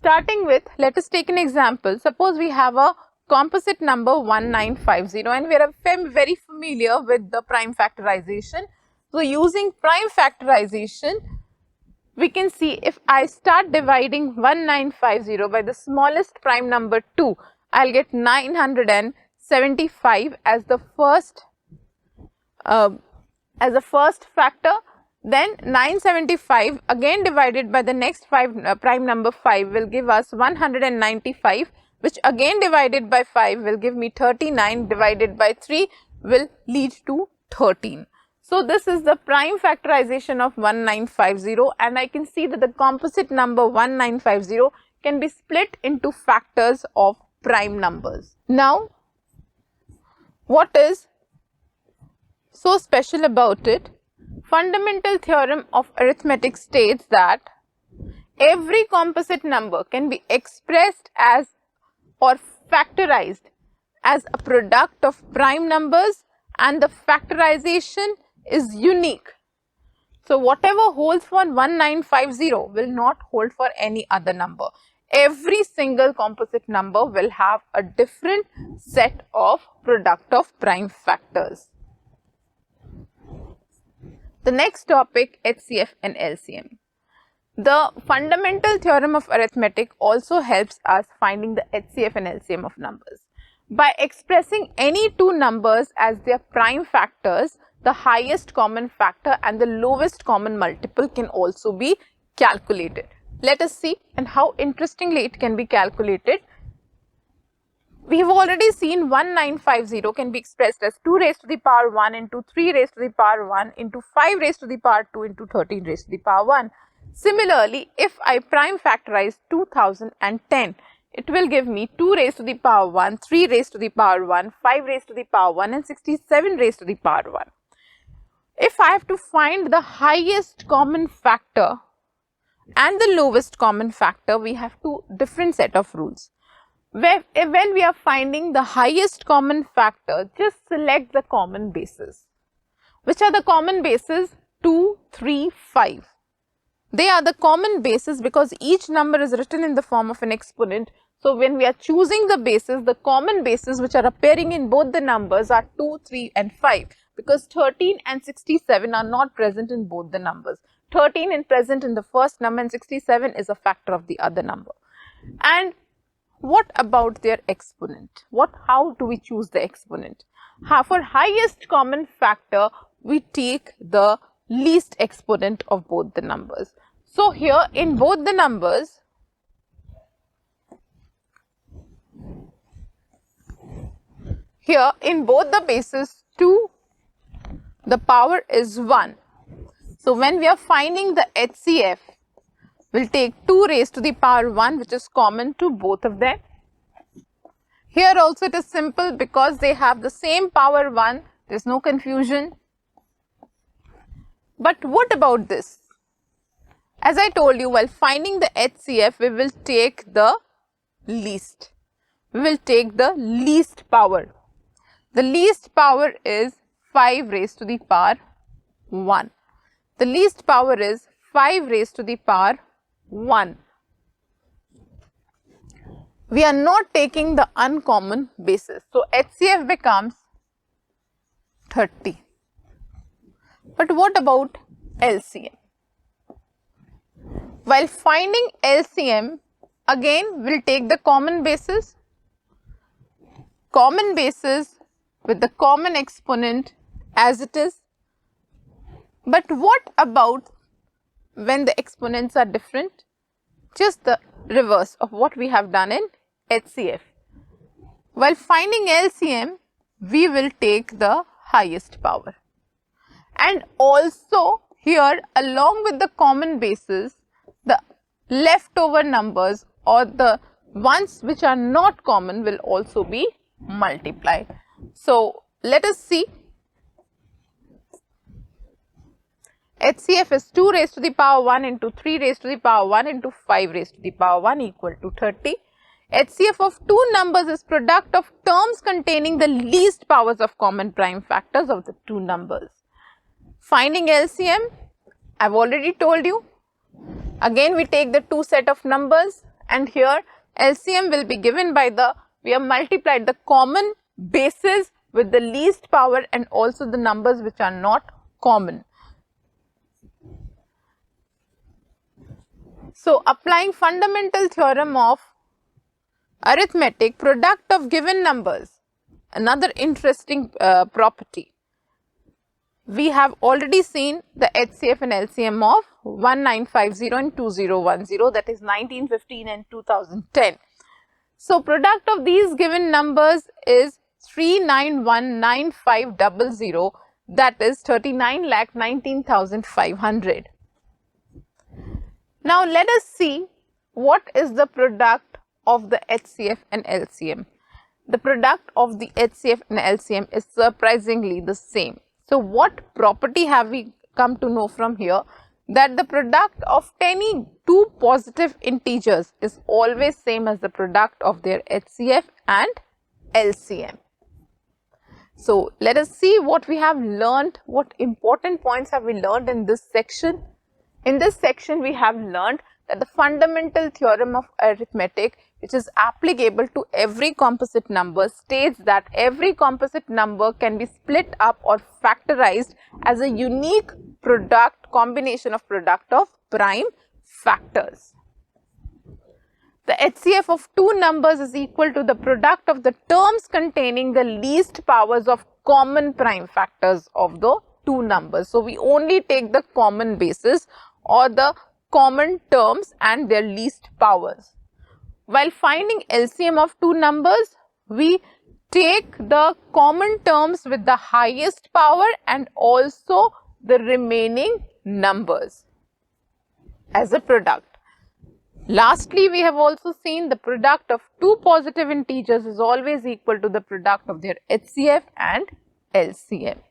starting with, let us take an example. Suppose we have a composite number 1950 and we are very familiar with the prime factorization. So, using prime factorization, we can see if I start dividing 1950 by the smallest prime number 2, I will get 975 as the first factor. Then 975 again divided by the next prime number 5 will give us 195, which again divided by 5 will give me 39, divided by 3 will lead to 13. So, this is the prime factorization of 1950, and I can see that the composite number 1950 can be split into factors of prime numbers. Now, what is so special about it? Fundamental theorem of arithmetic states that every composite number can be expressed as or factorized as a product of prime numbers, and the factorization is unique. So, whatever holds for 1950 will not hold for any other number. Every single composite number will have a different set of product of prime factors. The next topic, HCF and LCM. The fundamental theorem of arithmetic also helps us finding the HCF and LCM of numbers. By expressing any two numbers as their prime factors, the highest common factor and the lowest common multiple can also be calculated. Let us see and how interestingly it can be calculated. We have already seen 1950 can be expressed as 2 raised to the power 1 into 3 raised to the power 1 into 5 raised to the power 2 into 13 raised to the power 1. Similarly, if I prime factorize 2010, it will give me 2 raised to the power 1, 3 raised to the power 1, 5 raised to the power 1 and 67 raised to the power 1. If I have to find the highest common factor and the lowest common factor, we have two different set of rules. When we are finding the highest common factor, just select the common bases. Which are the common bases? 2, 3, 5. They are the common bases because each number is written in the form of an exponent. So, when we are choosing the bases, the common bases which are appearing in both the numbers are 2, 3 and 5, because 13 and 67 are not present in both the numbers. 13 is present in the first number and 67 is a factor of the other number. And what about their exponent? How do we choose the exponent? For highest common factor, we take the least exponent of both the numbers. So, here in both the numbers, here in both the bases 2, the power is 1. So, when we are finding the HCF, we'll take 2 raised to the power 1, which is common to both of them. Here also it is simple because they have the same power 1, there is no confusion. But what about this? As I told you, while finding the HCF, we will take the least. We will take the least power. The least power is 5 raised to the power 1. The least power is 5 raised to the power 1. We are not taking the uncommon basis. So, HCF becomes 30. But what about LCM? While finding LCM, again we will take the common basis with the common exponent as it is. But what about when the exponents are different? Just the reverse of what we have done in HCF. While finding LCM, we will take the highest power. And also here, along with the common basis, the leftover numbers or the ones which are not common will also be multiplied. So, let us see. HCF is 2 raised to the power 1 into 3 raised to the power 1 into 5 raised to the power 1 equal to 30. HCF of two numbers is product of terms containing the least powers of common prime factors of the two numbers. Finding LCM, I have already told you. Again we take the two set of numbers and here LCM will be given by we have multiplied the common bases with the least power and also the numbers which are not common. So, applying fundamental theorem of arithmetic, product of given numbers, another interesting property. We have already seen the HCF and LCM of 1950 and 2010, that is 1915 and 2010. So, product of these given numbers is 3919500, that is 39,19,500. Now, let us see what is the product of the HCF and LCM. The product of the HCF and LCM is surprisingly the same. So, what property have we come to know from here? That the product of any two positive integers is always same as the product of their HCF and LCM. So, let us see what we have learned, what important points have we learned in this section. In this section, we have learned that the fundamental theorem of arithmetic, which is applicable to every composite number, states that every composite number can be split up or factorized as a unique product, combination of product of prime factors. The HCF of two numbers is equal to the product of the terms containing the least powers of common prime factors of the two numbers. So, we only take the common basis or the common terms and their least powers. While finding LCM of two numbers, we take the common terms with the highest power and also the remaining numbers as a product. Lastly, we have also seen the product of two positive integers is always equal to the product of their HCF and LCM.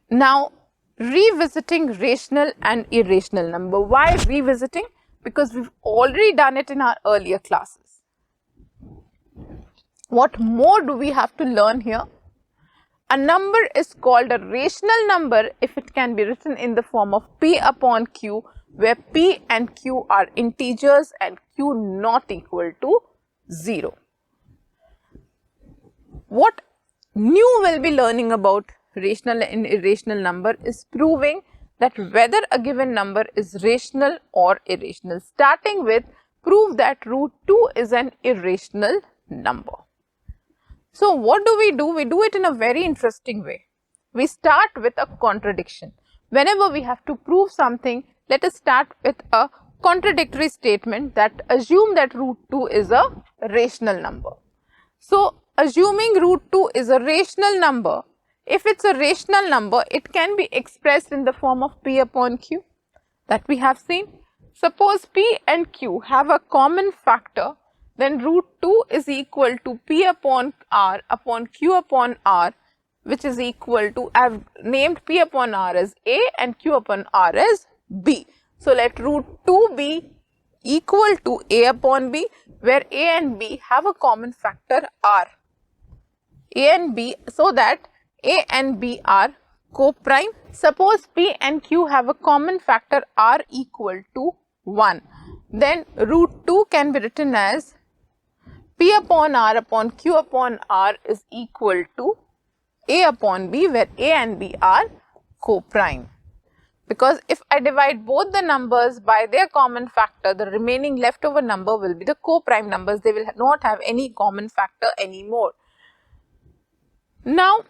Now, revisiting rational and irrational number. Why revisiting? Because we've already done it in our earlier classes. What more do we have to learn here? A number is called a rational number if it can be written in the form of P upon Q, where P and Q are integers and Q not equal to 0. What new we'll be learning about rational and irrational number is proving that whether a given number is rational or irrational. Starting with, prove that root 2 is an irrational number. So, what do? We do it in a very interesting way. We start with a contradiction. Whenever we have to prove something, let us start with a contradictory statement that assume that root 2 is a rational number. So, assuming root 2 is a rational number, if it's a rational number, it can be expressed in the form of P upon Q that we have seen. Suppose P and Q have a common factor, then root 2 is equal to P upon R upon Q upon R, which is equal to, I have named P upon R as A and Q upon R as B. So, let root 2 be equal to A upon B, where A and B have a common factor R. A and B, so that A and B are co-prime. Suppose P and Q have a common factor R equal to 1. Then root 2 can be written as P upon R upon Q upon R is equal to A upon B, where A and B are co-prime. Because if I divide both the numbers by their common factor, the remaining leftover number will be the co-prime numbers. They will not have any common factor anymore. Now,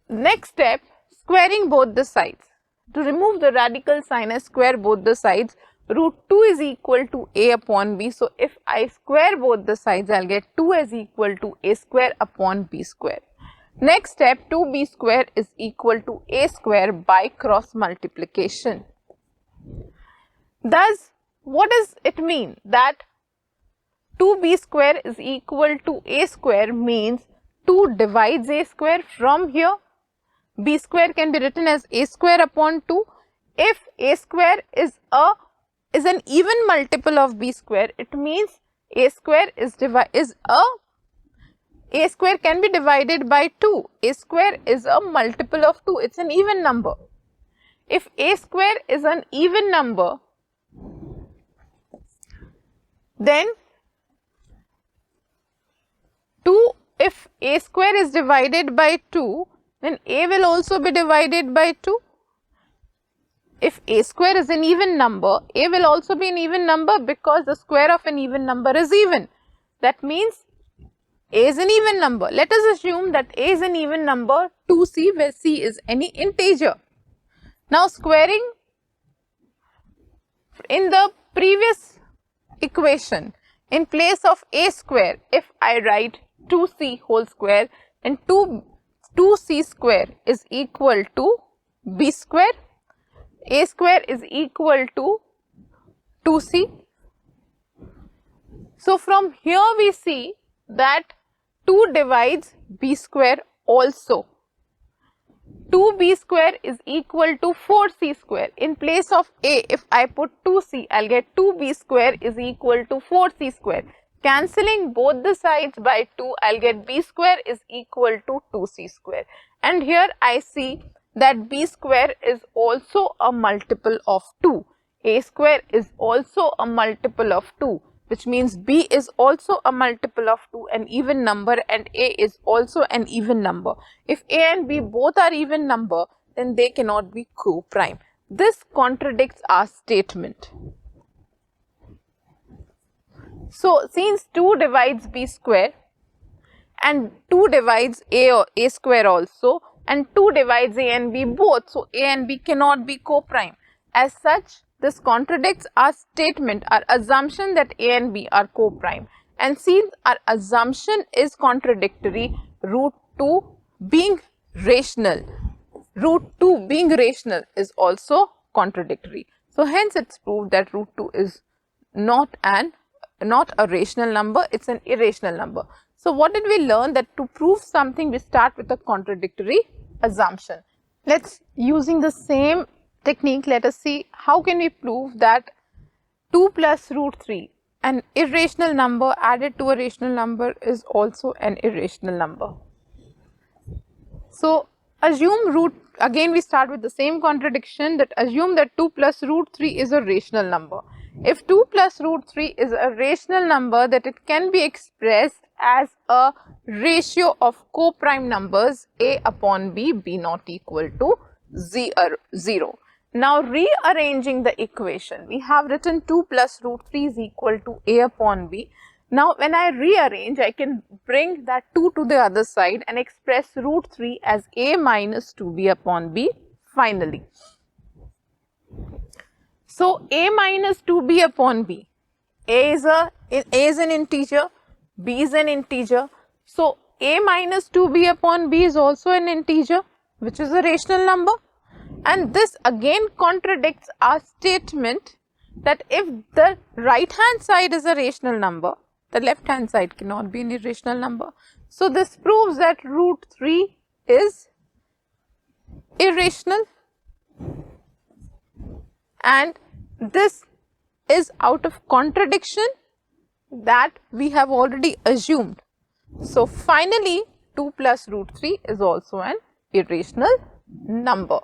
next step, squaring both the sides. To remove the radical sign, I square both the sides. Root 2 is equal to A upon B. So, if I square both the sides, I will get 2 is equal to A square upon B square. Next step, 2B square is equal to A square by cross multiplication. Thus, what does it mean? That 2B square is equal to A square means 2 divides A square. From here, B square can be written as A square upon 2. If A square is an even multiple of B square, it means A square A square can be divided by 2. A square is a multiple of 2. It's an even number. If A square is an even number, then 2, if a square is divided by 2, then a will also be divided by 2. If a square is an even number, a will also be an even number because the square of an even number is even. That means a is an even number. Let us assume that a is an even number 2c, where c is any integer. Now squaring, in the previous equation, in place of a square, if I write 2c whole square, and 2c square is equal to b square, a square is equal to 2c. So from here we see that 2 divides b square also. 2b square is equal to 4c square. In place of a, if I put 2c, I'll get 2b square is equal to 4c square. Cancelling both the sides by 2, I'll get b square is equal to 2c square. And here I see that b square is also a multiple of 2. A square is also a multiple of 2, which means b is also a multiple of 2, an even number, and a is also an even number. If a and b both are even number, then they cannot be co-prime. This contradicts our statement. So since 2 divides b square and 2 divides a or a square also, and 2 divides a and b both, so a and b cannot be co-prime. As such, this contradicts our statement, our assumption that a and b are co-prime. And since our assumption is contradictory, root 2 being rational is also contradictory. So hence it's proved that root 2 is not a rational number, it's an irrational number. So what did we learn? That to prove something, we start with a contradictory assumption. Using the same technique, let us see how can we prove that 2 plus root 3, an irrational number added to a rational number, is also an irrational number. So again we start with the same contradiction, that assume that 2 plus root 3 is a rational number. If 2 plus root 3 is a rational number, that it can be expressed as a ratio of co-prime numbers a upon b, b not equal to 0. Now rearranging the equation, we have written 2 plus root 3 is equal to a upon b. Now when I rearrange, I can bring that 2 to the other side and express root 3 as a minus 2b upon b finally. So a minus 2b upon b, a is an integer, b is an integer. So a minus 2b upon b is also an integer, which is a rational number. And this again contradicts our statement that if the right hand side is a rational number, the left hand side cannot be an irrational number. So this proves that root 3 is irrational, and this is out of contradiction that we have already assumed. So finally 2 plus root 3 is also an irrational number.